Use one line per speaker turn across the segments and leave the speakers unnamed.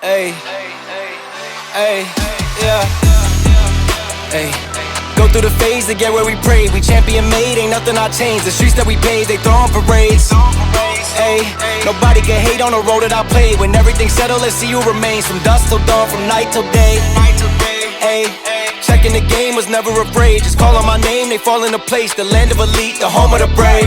Hey, hey, yeah. Hey, go through the phase to get where we pray. We champion made, ain't nothing I changed. The streets that we paved, they throwing parades. Hey, nobody can hate on the road that I played. When everything's settled, let's see who remains. From dusk till dawn, from night till day. Hey, checking the game, was never afraid. Just calling my name, they fall into place. The land of elite, the home of the brave.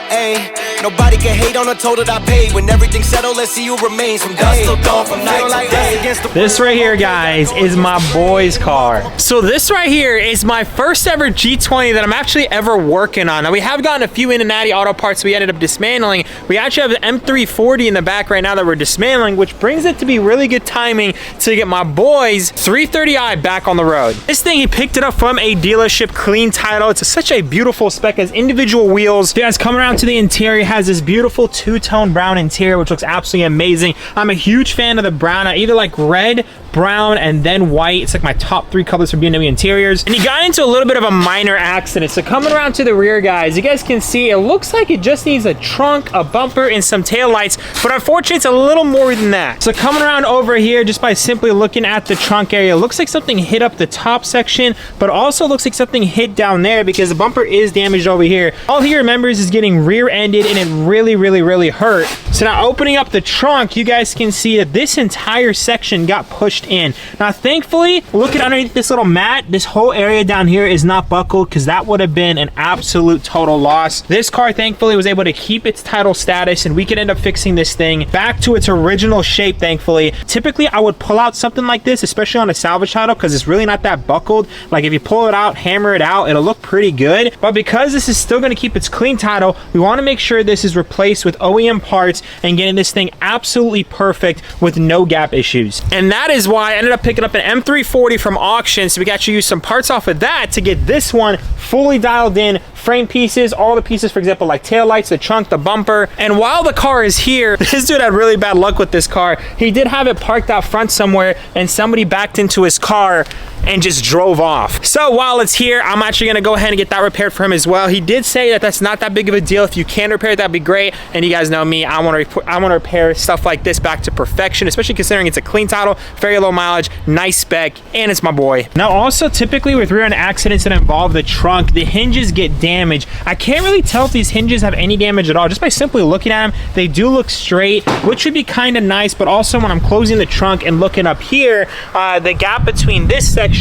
Hey, nobody can hate on the toll that I paid. When everything's settled, let's see who remains. From dusk till dawn, from night till day.
This right here, guys, is my boy's car. So this right here is my first ever G20 that I'm actually ever working on. Now, we have gotten a few in and out auto parts we ended up dismantling. We actually have an M340 in the back right now that we're dismantling, which brings it to be really good timing to get my boy's 330i back on the road. This thing, he picked it up from a dealership, clean title. It's such a beautiful spec, as individual wheels. You guys, coming around to the interior, has this beautiful two-tone brown interior, which looks absolutely amazing. I'm a huge fan of the brown. I either like red, brown, and then white. It's like my top 3 colors for BMW interiors. And he got into a little bit of a minor accident. So coming around to the rear, guys, you guys can see it looks like it just needs a trunk, a bumper, and some tail lights, but unfortunately it's a little more than that. So coming around over here, just by simply looking at the trunk area, it looks like something hit up the top section, but also looks like something hit down there because the bumper is damaged over here. All he remembers is getting rear-ended, and it really hurt. So now opening up the trunk, you guys can see that this entire section got pushed in. Now thankfully, looking underneath this little mat, this whole area down here is not buckled, because that would have been an absolute total loss. This car thankfully was able to keep its title status, and we could end up fixing this thing back to its original shape, thankfully. Typically I would pull out something like this, especially on a salvage title, because it's really not that buckled. Like if you pull it out, hammer it out, it'll look pretty good. But because this is still going to keep its clean title, we want to make sure this is replaced with OEM parts and getting this thing absolutely perfect with no gap issues. And that is why I ended up picking up an M340 from auction, so we got to use some parts off of that to get this one fully dialed in. Frame pieces, all the pieces, for example, like tail lights, the trunk, the bumper. And while the car is here, this dude had really bad luck with this car. He did have it parked out front somewhere, and somebody backed into his car and just drove off. So while it's here, I'm actually gonna go ahead and get that repaired for him as well. He did say that that's not that big of a deal. If you can repair it, that'd be great. And you guys know me, I want to repair stuff like this back to perfection, especially considering it's a clean title, very low mileage, nice spec, and it's my boy. Now also, typically with rear end accidents that involve the trunk, the hinges get damaged. I can't really tell if these hinges have any damage at all. Just by simply looking at them, they do look straight, which would be kind of nice. But also when I'm closing the trunk and looking up here, the gap between this section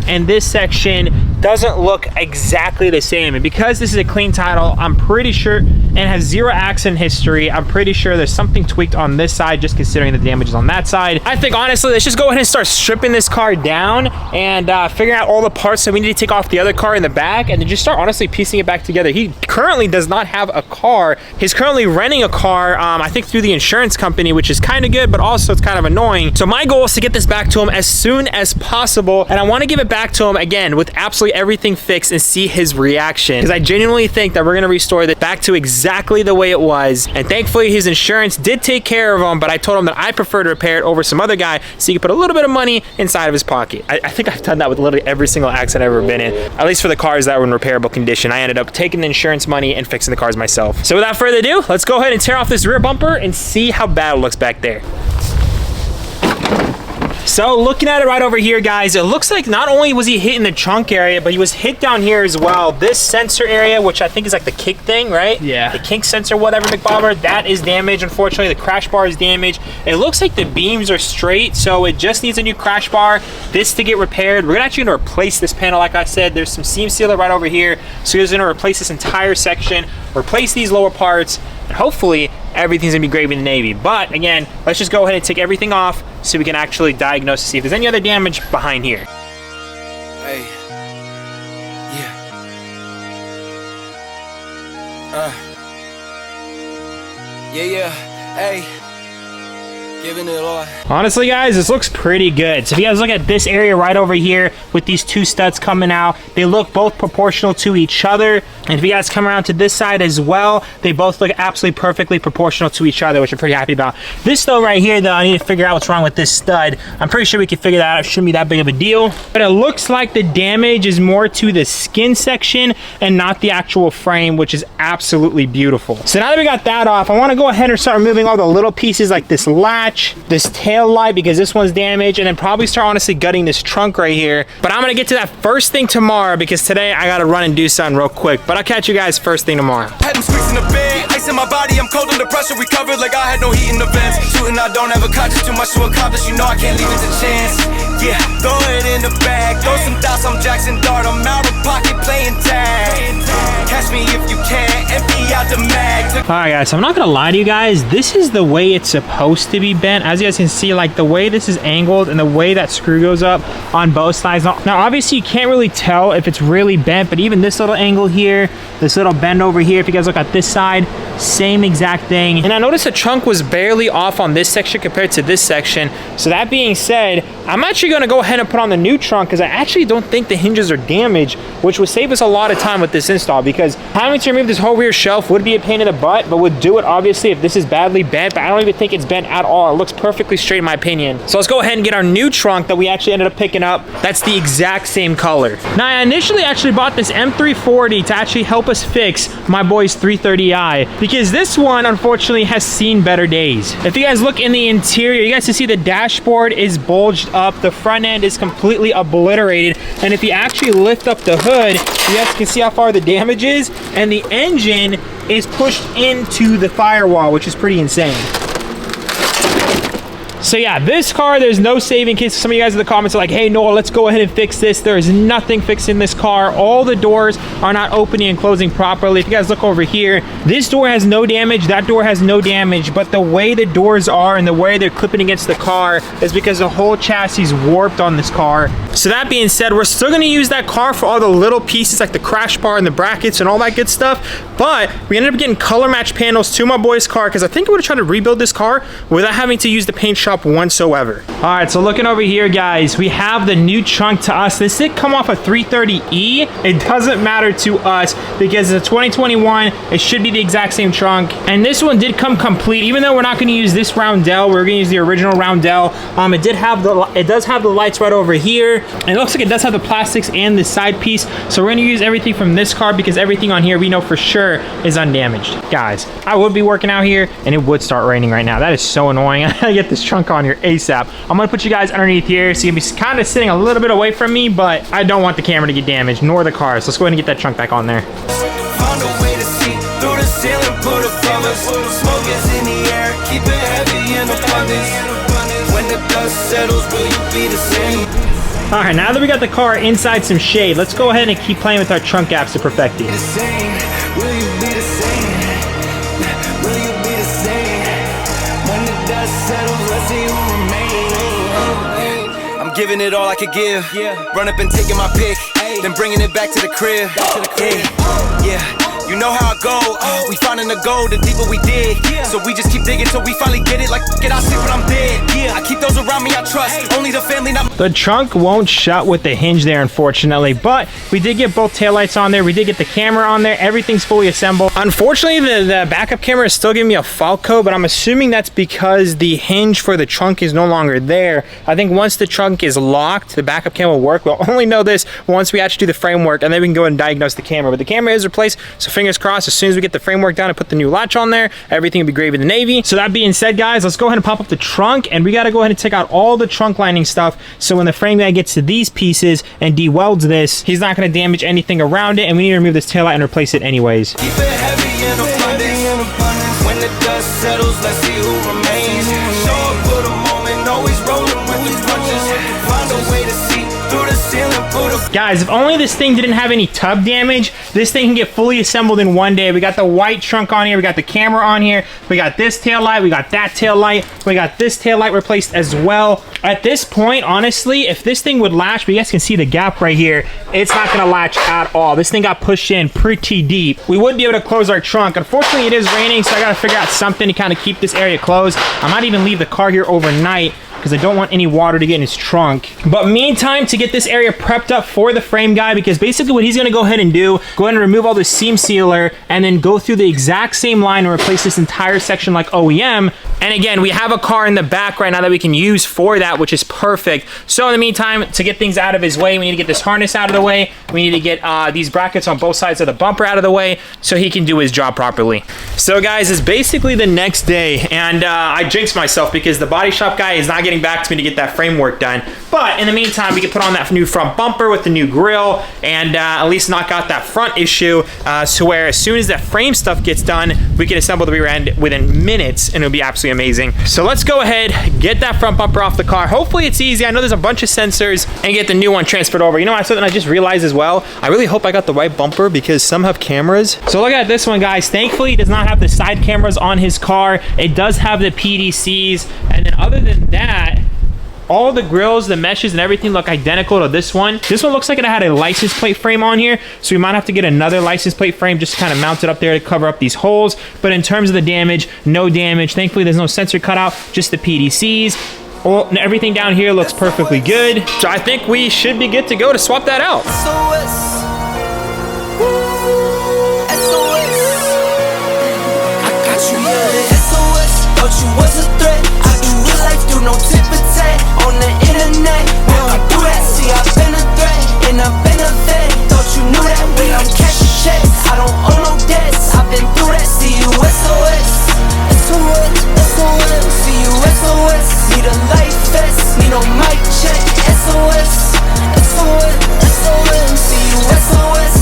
and this section doesn't look exactly the same. And because this is a clean title, I'm pretty sure, and has 0 accident history, I'm pretty sure there's something tweaked on this side, just considering the damage is on that side. I think honestly, let's just go ahead and start stripping this car down and figuring out all the parts that we need to take off the other car in the back, and then just start honestly piecing it back together. He currently does not have a car. He's currently renting a car, I think through the insurance company, which is kind of good, but also it's kind of annoying. So my goal is to get this back to him as soon as possible, and I want to give it back to him again with absolutely everything fixed and see his reaction, because I genuinely think that we're going to restore that back to exactly the way it was. And thankfully his insurance did take care of him, but I told him that I prefer to repair it over some other guy so he could put a little bit of money inside of his pocket. I think I've done that with literally every single accident I've ever been in, at least for the cars that were in repairable condition. I ended up taking the insurance money and fixing the cars myself. So without further ado, let's go ahead and tear off this rear bumper and see how bad it looks back there. So looking at it right over here, guys, it looks like not only was he hit in the trunk area, but he was hit down here as well. This sensor area, which I think is like the kick thing, right? Yeah. The kink sensor, whatever, McBobber, that is damaged. Unfortunately, the crash bar is damaged. It looks like the beams are straight, so it just needs a new crash bar. This to get repaired. We're actually gonna replace this panel, like I said. There's some seam sealer right over here. So we're gonna replace this entire section, replace these lower parts, and hopefully everything's gonna be great in the Navy. But again, let's just go ahead and take everything off so we can actually diagnose to see if there's any other damage behind here.
Hey, yeah. Yeah, hey. Giving it all.
Honestly, guys, this looks pretty good. So if you guys look at this area right over here with these 2 studs coming out, they look both proportional to each other. And if you guys come around to this side as well, they both look absolutely perfectly proportional to each other, which I'm pretty happy about. This though right here, though, I need to figure out what's wrong with this stud. I'm pretty sure we can figure that out. It shouldn't be that big of a deal. But it looks like the damage is more to the skin section and not the actual frame, which is absolutely beautiful. So now that we got that off, I want to go ahead and start removing all the little pieces like this latch, patch this tail light because this one's damaged, and then probably start honestly gutting this trunk right here. But I'm gonna get to that first thing tomorrow because today I gotta run and do something real quick. But I'll catch you guys first thing tomorrow.
Had them squeaks in the bed, ice in my body, I'm cold under pressure, recovered like I had no heat in the vents. Shooting, I don't have a conscience, too much to accomplish, you know I can't leave it to chance. Yeah, throw it in the bag, throw some dots, I'm Jackson Dart, I'm out of pocket playing tag. Catch me if you can, empty out the mag.
Alright guys, so I'm not gonna lie to you guys, this is the way it's supposed to be bent. As you guys can see, like the way this is angled and the way that screw goes up on both sides. Now obviously you can't really tell if it's really bent, but even this little angle here, this little bend over here, if you guys look at this side, same exact thing. And I noticed the trunk was barely off on this section compared to this section. So that being said, I'm actually gonna go ahead and put on the new trunk because I actually don't think the hinges are damaged, which would save us a lot of time with this install, because having to remove this whole rear shelf would be a pain in the butt, but would do it obviously if this is badly bent. But I don't even think it's bent at all. It looks perfectly straight in my opinion. So let's go ahead and get our new trunk that we actually ended up picking up. That's the exact same color. Now I initially actually bought this M340 to actually help us fix my boy's 330i, because this one unfortunately has seen better days. If you guys look in the interior, you guys can see the dashboard is bulged up, the front end is completely obliterated, and if you actually lift up the hood, you guys can see how far the damage is, and the engine is pushed into the firewall, which is pretty insane. So yeah, this car, there's no saving. In case some of you guys in the comments are like, hey Noah, let's go ahead and fix this. There is nothing fixing this car. All the doors are not opening and closing properly. If you guys look over here, this door has no damage, that door has no damage, but the way the doors are and the way they're clipping against the car is because the whole chassis is warped on this car. So that being said, we're still gonna use that car for all the little pieces like the crash bar and the brackets and all that good stuff, but we ended up getting color match panels to my boy's car because I think I would have tried to rebuild this car without having to use the paint shop whatsoever. All right, so looking over here, guys, we have the new trunk to us. This did come off a 330e. It doesn't matter to us because it's a 2021. It should be the exact same trunk. And this one did come complete, even though we're not going to use this roundel. We're going to use the original roundel. It does have the lights right over here. And it looks like it does have the plastics and the side piece. So we're going to use everything from this car because everything on here we know for sure is undamaged. Guys, I would be working out here and it would start raining right now. That is so annoying. I gotta get this trunk on here ASAP. I'm gonna put you guys underneath here so you can be kind of sitting a little bit away from me, but I don't want the camera to get damaged nor the car. So let's go ahead and get that trunk back on there.
Found a way to see through the ceiling, put a promise. Smoke is in the air, keep it heavy in abundance. When the dust settles, will you be the same?
All right, now that we got the car inside some shade, let's go ahead and keep playing with our trunk apps to perfect it.
Will you be the same? Will you be the same? When the dust settles, let's see who remains. I'm giving it all I could give. Run up and taking my pick, then bringing it back to the crib. Yeah. You know how I go, we finding the gold, the deeper we dig. So we just keep digging till we finally get it. Like, get out, sleep when I'm dead. I keep those around me I trust, only the family, not.
The trunk won't shut with the hinge there, unfortunately, but we did get both taillights on there. We did get the camera on there. Everything's fully assembled. Unfortunately, the backup camera is still giving me a fault code, but I'm assuming that's because the hinge for the trunk is no longer there. I think once the trunk is locked, the backup camera will work. We'll only know this once we actually do the framework, and then we can go and diagnose the camera. But the camera is replaced, so fingers crossed, as soon as we get the framework down and put the new latch on there, everything will be gravy in the Navy. So that being said, guys, let's go ahead and pop up the trunk, and we got to go ahead and take out all the trunk lining stuff, so when the frame guy gets to these pieces and de-welds this, he's not going to damage anything around it, and we need to remove this taillight and replace it anyways.
Keep it heavy in abundance. When the dust settles, let's see who remains. Show up for the moment, always rolling with the punches. Find a way to see through the ceiling, put a.
Guys, if only this thing didn't have any tub damage, this thing can get fully assembled in one day. We got the white trunk on here, we got the camera on here, we got this tail light, we got that tail light, we got this tail light replaced as well. At this point, honestly, if this thing would latch, but you guys can see the gap right here, it's not gonna latch at all. This thing got pushed in pretty deep. We would be able to close our trunk. Unfortunately, it is raining, so I gotta figure out something to kind of keep this area closed. I might even leave the car here overnight, because because I don't want any water to get in his trunk. But meantime, to get this area prepped up for the frame guy, because basically what he's gonna go ahead and do, go ahead and remove all the seam sealer and then go through the exact same line and replace this entire section like OEM. And again, we have a car in the back right now that we can use for that, which is perfect. So in the meantime, to get things out of his way, we need to get this harness out of the way. We need to get these brackets on both sides of the bumper out of the way so he can do his job properly. So guys, it's basically the next day, and I jinxed myself because the body shop guy is not getting back to me to get that framework done. But in the meantime, we can put on that new front bumper with the new grille and at least knock out that front issue so where as soon as that frame stuff gets done, we can assemble the rear end within minutes and it'll be absolutely amazing. So let's go ahead, get that front bumper off the car. Hopefully it's easy. I know there's a bunch of sensors, and get the new one transferred over. You know, something I just realized as well, I really hope I got the right bumper because some have cameras. So look at this one, guys. Thankfully, it does not have the side cameras on his car. It does have the PDCs, and then other than that, all the grills, the meshes, and everything look identical to this one. This one looks like it had a license plate frame on here, so we might have to get another license plate frame just to kind of mount it up there to cover up these holes. But in terms of the damage, no damage. Thankfully, there's no sensor cutout, just the PDCs. Well, everything down here looks perfectly good. So I think we should be good to go to swap that out.
No tip or tat on the internet. We don't do that. See, I've been a threat and I've been a vet. Thought you knew that when I'm cashing checks. I don't owe no debts. I've been through that. See you SOS. SOS. SOS. See you SOS. Need a life vest. Need no mic check. SOS. SOS. SOS. See you SOS.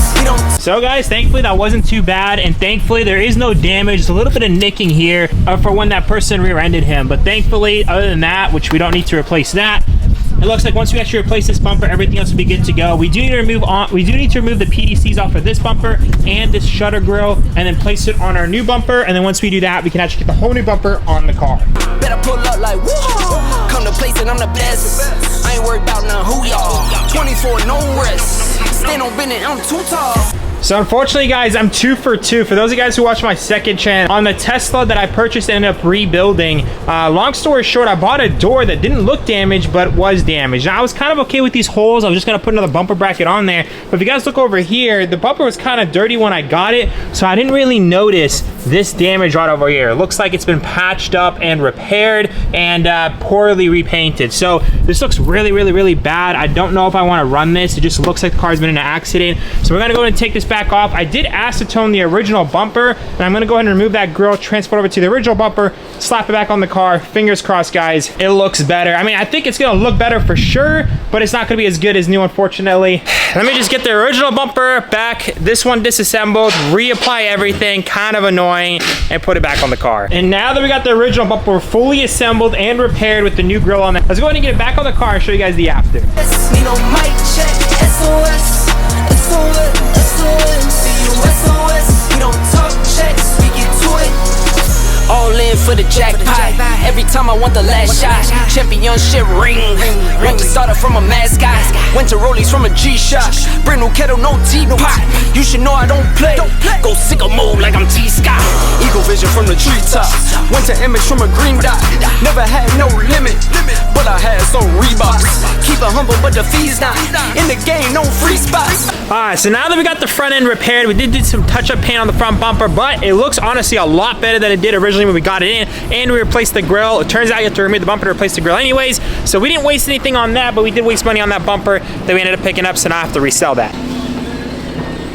So guys, thankfully that wasn't too bad, and thankfully there is no damage. There's a little bit of nicking here for when that person rear-ended him, but thankfully, other than that, which we don't need to replace that, it looks like once we actually replace this bumper, everything else will be good to go. We do need to remove the PDCs off of this bumper and this shutter grill, and then place it on our new bumper. And then once we do that, we can actually get the whole new bumper on the car.
Better pull up like whoa. Come to place and I'm the best. I ain't worried about none who y'all. 24 no rest. Stand on business, I'm too tall.
So unfortunately, guys, I'm 2 for 2. For those of you guys who watch my second channel, on the Tesla that I purchased and ended up rebuilding, long story short, I bought a door that didn't look damaged, but was damaged. Now, I was kind of okay with these holes. I was just going to put another bumper bracket on there. But if you guys look over here, the bumper was kind of dirty when I got it, so I didn't really notice this damage right over here. It looks like it's been patched up and repaired and poorly repainted. So this looks really, really, really bad. I don't know if I want to run this. It just looks like the car's been in an accident. So we're going to go ahead and take this back off. I did acetone the original bumper, and I'm gonna go ahead and remove that grill, transport over to the original bumper, slap it back on the car. Fingers crossed, guys, it looks better. I mean, I think it's gonna look better for sure, but it's not gonna be as good as new, unfortunately. Let me just get the original bumper back, this one disassembled, reapply everything, kind of annoying, and put it back on the car. And now that we got the original bumper fully assembled and repaired with the new grill on there, let's go ahead and get it back on the car and show you guys the after.
Need no mic check. SOS. SOS. SOS. See you SOS. We don't talk checks, we get to it. All in for the jackpot. Every time I want the last shot. Championship ring. Want to start from a mascot. Went to Rollies from a G-Shock. Brand new kettle, no teapot. You should know I don't play. Go sicko mode like I'm T-Scott. Eagle vision from the treetops. Went to image from a green dot. Never had no limit, but I had some Reeboks. Keep it humble, but the fee's not. In the game, no free spots.
Alright, so now that we got the front end repaired, we did do some touch-up paint on the front bumper, but it looks honestly a lot better than it did originally when we got it in, and we replaced the grill. It turns out you have to remove the bumper to replace the grill anyways, so we didn't waste anything on that, but we did waste money on that bumper that we ended up picking up, so now I have to resell that.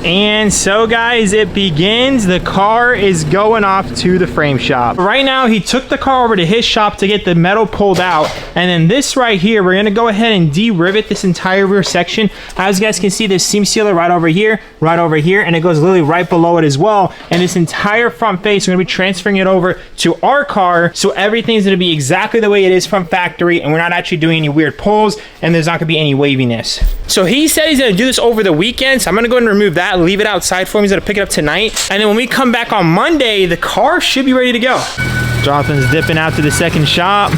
And so guys, it begins. The car is going off to the frame shop. Right now, he took the car over to his shop to get the metal pulled out. And then this right here, we're gonna go ahead and de-rivet this entire rear section. As you guys can see, there's seam sealer right over here, and it goes literally right below it as well. And this entire front face, we're gonna be transferring it over to our car. So everything's gonna be exactly the way it is from factory, and we're not actually doing any weird pulls, and there's not gonna be any waviness. So he said he's gonna do this over the weekend, so I'm gonna go ahead and remove that, leave it outside for him. He's gonna pick it up tonight, and then when we come back on Monday, the car should be ready to go. Jonathan's dipping out to the second shop.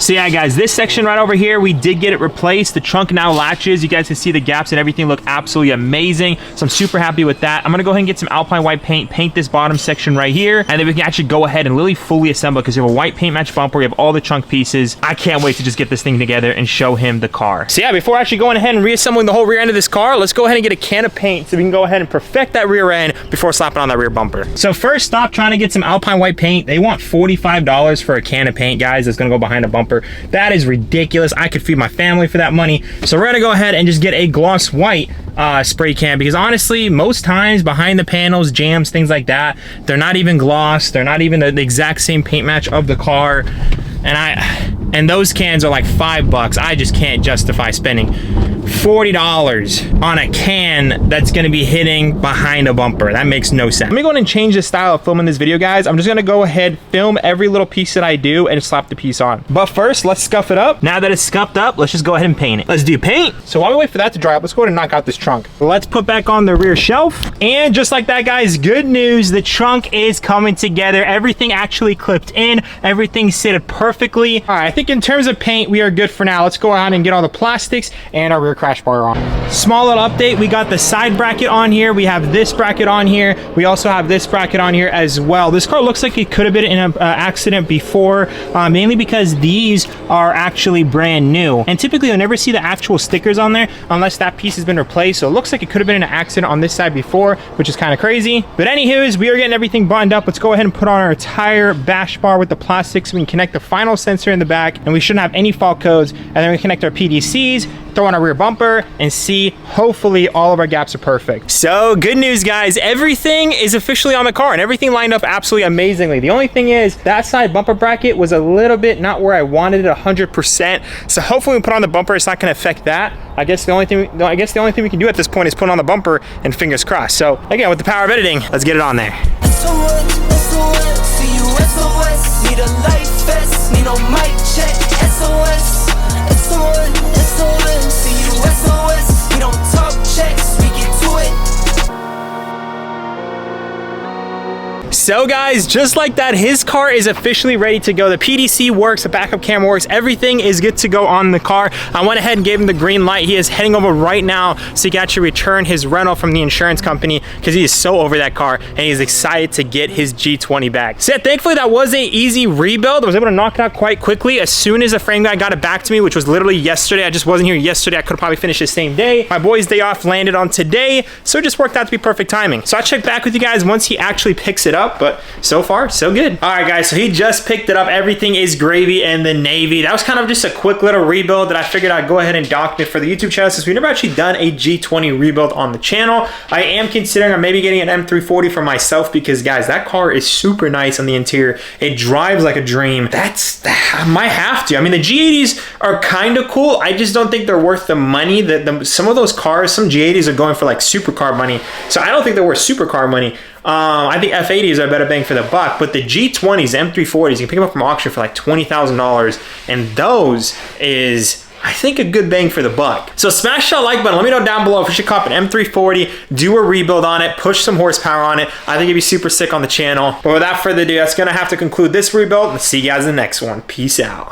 So yeah, guys, this section right over here, we did get it replaced. The trunk now latches. You guys can see the gaps and everything look absolutely amazing. So I'm super happy with that. I'm gonna go ahead and get some Alpine white paint this bottom section right here, and then we can actually go ahead and literally fully assemble because you have a white paint match bumper, you have all the trunk pieces. I can't wait to just get this thing together and show him the car. So yeah, before actually going ahead and reassembling the whole rear end of this car, let's go ahead and get a can of paint so we can go ahead and perfect that rear end before slapping on that rear bumper. So first stop trying to get some Alpine white paint. They want $45 for a can of paint, guys, that's gonna go behind a bumper. That is ridiculous. I could feed my family for that money. So we're gonna go ahead and just get a gloss white spray can, because honestly, most times behind the panels, jams, things like that, they're not even gloss. They're not even the exact same paint match of the car. And those cans are like $5. I just can't justify spending $40 on a can that's gonna be hitting behind a bumper. That makes no sense. Let me go ahead and change the style of filming this video, guys. I'm just gonna go ahead, film every little piece that I do and slap the piece on. But first, let's scuff it up. Now that it's scuffed up, let's just go ahead and paint it. Let's do paint. So while we wait for that to dry up, let's go ahead and knock out this trunk. Let's put back on the rear shelf. And just like that, guys, good news, the trunk is coming together. Everything actually clipped in. Everything sitted perfectly. All right, I think in terms of paint, we are good for now. Let's go ahead and get all the plastics and our rear crash bar on. Small little update, we got the side bracket on here. We have this bracket on here. We also have this bracket on here as well. This car looks like it could have been in an accident before, mainly because these are actually brand new. And typically you'll never see the actual stickers on there unless that piece has been replaced. So it looks like it could have been in an accident on this side before, which is kind of crazy. But anywho's, we are getting everything buttoned up. Let's go ahead and put on our entire bash bar with the plastic so we can connect the final sensor in the back, and we shouldn't have any fault codes. And then we connect our PDCs, throw on our rear bumper, and see, hopefully all of our gaps are perfect. So good news, guys, everything is officially on the car and everything lined up absolutely amazingly. The only thing is that side bumper bracket was a little bit not where I wanted it 100%. So hopefully when we put on the bumper, it's not gonna affect that. I guess the only thing we can do at this point is put on the bumper and fingers crossed. So again, with the power of editing, let's get it on there. Need a life vest, need no mic check, SOS, SOS, see you SOS, we don't talk checks, we get to it. So guys, just like that, his car is officially ready to go. The PDC works, the backup camera works, everything is good to go on the car. I went ahead and gave him the green light. He is heading over right now so he can actually return his rental from the insurance company because he is so over that car and he's excited to get his G20 back. So yeah, thankfully that was a easy rebuild. I was able to knock it out quite quickly as soon as the frame guy got it back to me, which was literally yesterday. I just wasn't here yesterday. I could have probably finished the same day. My boy's day off landed on today, so it just worked out to be perfect timing. So I'll check back with you guys once he actually picks it up. But so far, so good. All right, guys, so he just picked it up. Everything is gravy and the Navy. That was kind of just a quick little rebuild that I figured I'd go ahead and document for the YouTube channel since we've never actually done a G20 rebuild on the channel. I am considering maybe getting an M340 for myself because, guys, that car is super nice on the interior. It drives like a dream. I might have to. I mean, the G80s are kind of cool. I just don't think they're worth the money. Some of those cars, some G80s are going for like supercar money. So I don't think they're worth supercar money. I think F80s are better bang for the buck, but the G20s, M340s, you can pick them up from auction for like $20,000, and those is, I think, a good bang for the buck. So smash that like button. Let me know down below if you should cop an M340, do a rebuild on it, push some horsepower on it. I think it'd be super sick on the channel. But without further ado, that's gonna have to conclude this rebuild, and see you guys in the next one. Peace out.